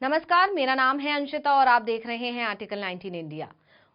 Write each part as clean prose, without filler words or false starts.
नमस्कार, मेरा नाम है अंशिता और आप देख रहे हैं आर्टिकल 19 इंडिया।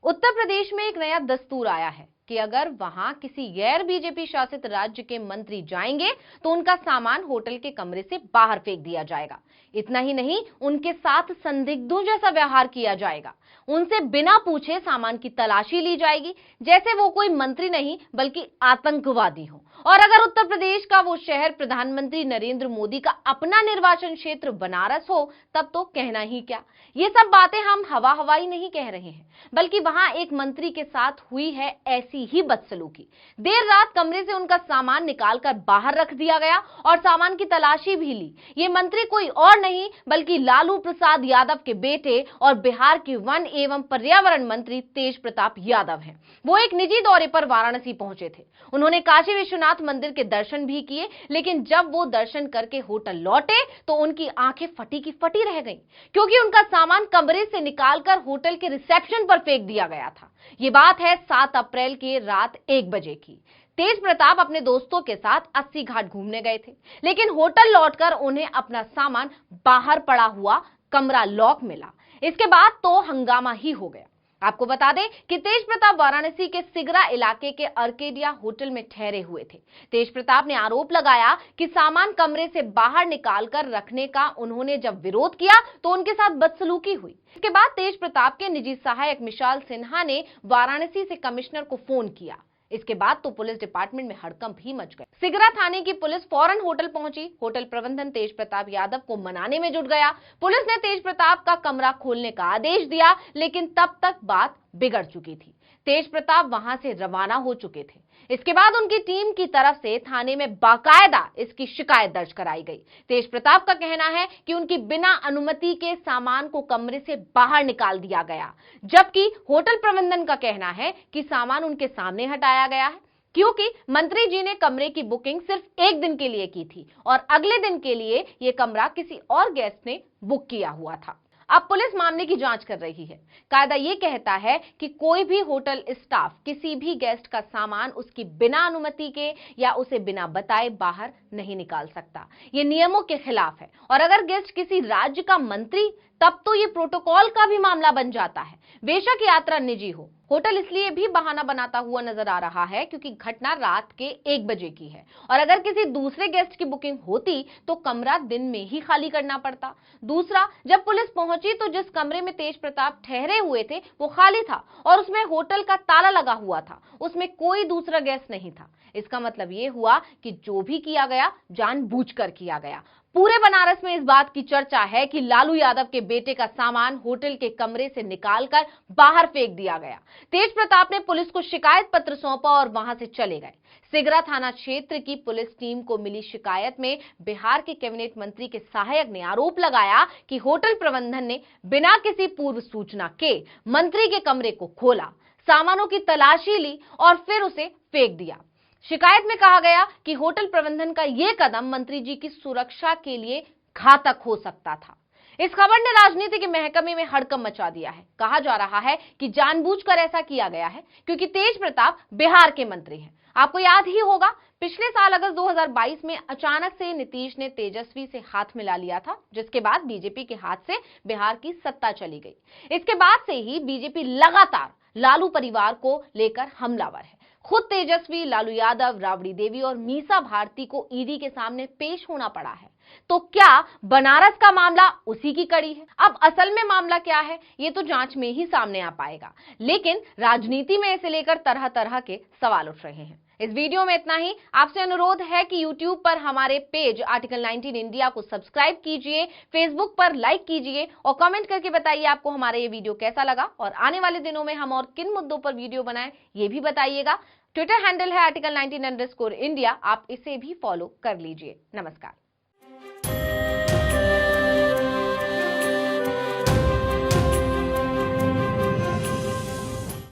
उत्तर प्रदेश में एक नया दस्तूर आया है कि अगर वहां किसी गैर बीजेपी शासित राज्य के मंत्री जाएंगे तो उनका सामान होटल के कमरे से बाहर फेंक दिया जाएगा। इतना ही नहीं, उनके साथ संदिग्धों जैसा व्यवहार किया जाएगा। उनसे बिना पूछे सामान की तलाशी ली जाएगी, जैसे वो कोई मंत्री नहीं बल्कि आतंकवादी हो। और अगर उत्तर प्रदेश का वो शहर प्रधानमंत्री नरेंद्र मोदी का अपना निर्वाचन क्षेत्र बनारस हो, तब तो कहना ही क्या। ये सब बातें हम हवा हवाई नहीं कह रहे हैं, बल्कि वहां एक मंत्री के साथ हुई है ऐसी ही बदसलूकी। देर रात कमरे से उनका सामान निकालकर बाहर रख दिया गया और सामान की तलाशी भी ली। ये मंत्री कोई और नहीं बल्कि लालू प्रसाद यादव के बेटे और बिहार के वन एवं पर्यावरण मंत्री तेज प्रताप यादव हैं। वो एक निजी दौरे पर वाराणसी पहुंचे थे। उन्होंने काशी विश्वनाथ मंदिर के दर्शन भी किए, लेकिन जब वो दर्शन करके होटल लौटे तो उनकी आंखें फटी की फटी रह गईं, क्योंकि उनका सामान कमरे से निकालकर होटल के रिसेप्शन पर फेंक दिया गया था। ये बात है 7 अप्रैल की रात 1 बजे की। तेज प्रताप अपने दोस्तों के साथ 80 घाट घूमने गए थे, लेकिन होटल लौटकर उन्हें अपना सामान बाहर पड़ा हुआ कमरा लॉक मिला। इसके बाद तो हंगामा ही हो गया। आपको बता दें कि तेज प्रताप वाराणसी के सिगरा इलाके के अर्केडिया होटल में ठहरे हुए थे। तेज प्रताप ने आरोप लगाया कि सामान कमरे से बाहर निकालकर रखने का उन्होंने जब विरोध किया तो उनके साथ बदसलूकी हुई। इसके बाद तेज प्रताप के निजी सहायक मिशाल सिन्हा ने वाराणसी से कमिश्नर को फोन किया। इसके बाद तो पुलिस डिपार्टमेंट में हड़कंप ही मच गया। सिगरा थाने की पुलिस फौरन होटल पहुंची। होटल प्रबंधन तेज प्रताप यादव को मनाने में जुट गया। पुलिस ने तेज प्रताप का कमरा खोलने का आदेश दिया, लेकिन तब तक बात बिगड़ चुकी थी। तेज प्रताप वहां से रवाना हो चुके थे। इसके बाद उनकी टीम की तरफ से थाने में बाकायदा इसकी शिकायत दर्ज कराई गई। तेज प्रताप का कहना है कि उनकी बिना अनुमति के सामान को कमरे से बाहर निकाल दिया गया, जबकि होटल प्रबंधन का कहना है कि सामान उनके सामने हटाया गया है, क्योंकि मंत्री जी ने कमरे की बुकिंग सिर्फ 1 दिन के लिए की थी और अगले दिन के लिए यह कमरा किसी और गेस्ट ने बुक किया हुआ था। अब पुलिस मामले की जांच कर रही है। कायदा यह कहता है कि कोई भी होटल स्टाफ किसी भी गेस्ट का सामान उसकी बिना अनुमति के या उसे बिना बताए बाहर नहीं निकाल सकता। ये नियमों के खिलाफ है। और अगर गेस्ट किसी राज्य का मंत्री, तब तो ये प्रोटोकॉल का भी मामला बन जाता है, बेशक यात्रा निजी हो। होटल इसलिए भी बहाना बनाता हुआ नजर आ रहा है क्योंकि घटना रात के 1 बजे की है और अगर किसी दूसरे गेस्ट की बुकिंग होती तो कमरा दिन में ही खाली करना पड़ता। दूसरा, जब पुलिस पहुंची तो जिस कमरे में तेज प्रताप ठहरे हुए थे वो खाली था और उसमें होटल का ताला लगा हुआ था। उसमें कोई दूसरा गेस्ट नहीं था। इसका मतलब ये हुआ कि जो भी किया गया जानबूझकर किया गया। पूरे बनारस में इस बात की चर्चा है कि लालू यादव के बेटे का सामान होटल के कमरे से निकालकर बाहर फेंक दिया गया। तेज प्रताप ने पुलिस को शिकायत पत्र सौंपा और वहां से चले गए। सिगरा थाना क्षेत्र की पुलिस टीम को मिली शिकायत में बिहार के कैबिनेट मंत्री के सहायक ने आरोप लगाया कि होटल प्रबंधन ने बिना किसी पूर्व सूचना के मंत्री के कमरे को खोला, सामानों की तलाशी ली और फिर उसे फेंक दिया। शिकायत में कहा गया कि होटल प्रबंधन का यह कदम मंत्री जी की सुरक्षा के लिए घातक हो सकता था। इस खबर ने राजनीति के महकमे में हड़कंप मचा दिया है। कहा जा रहा है कि जानबूझकर ऐसा किया गया है क्योंकि तेज प्रताप बिहार के मंत्री हैं। आपको याद ही होगा, पिछले साल अगस्त 2022 में अचानक से नीतीश ने तेजस्वी से हाथ मिला लिया था, जिसके बाद बीजेपी के हाथ से बिहार की सत्ता चली गई। इसके बाद से ही बीजेपी लगातार लालू परिवार को लेकर हमलावर है। खुद तेजस्वी, लालू यादव, राबड़ी देवी और मीसा भारती को ईडी के सामने पेश होना पड़ा है। तो क्या बनारस का मामला उसी की कड़ी है? अब असल में मामला क्या है, ये तो जांच में ही सामने आ पाएगा, लेकिन राजनीति में इसे लेकर तरह तरह के सवाल उठ रहे हैं। इस वीडियो में इतना ही। आपसे अनुरोध है कि YouTube पर हमारे पेज आर्टिकल 19 इंडिया को सब्सक्राइब कीजिए, Facebook पर लाइक कीजिए और कमेंट करके बताइए आपको हमारा ये वीडियो कैसा लगा और आने वाले दिनों में हम और किन मुद्दों पर वीडियो बनाएं ये भी बताइएगा। ट्विटर हैंडल है आर्टिकल 19 _ इंडिया, आप इसे भी फॉलो कर लीजिए। नमस्कार।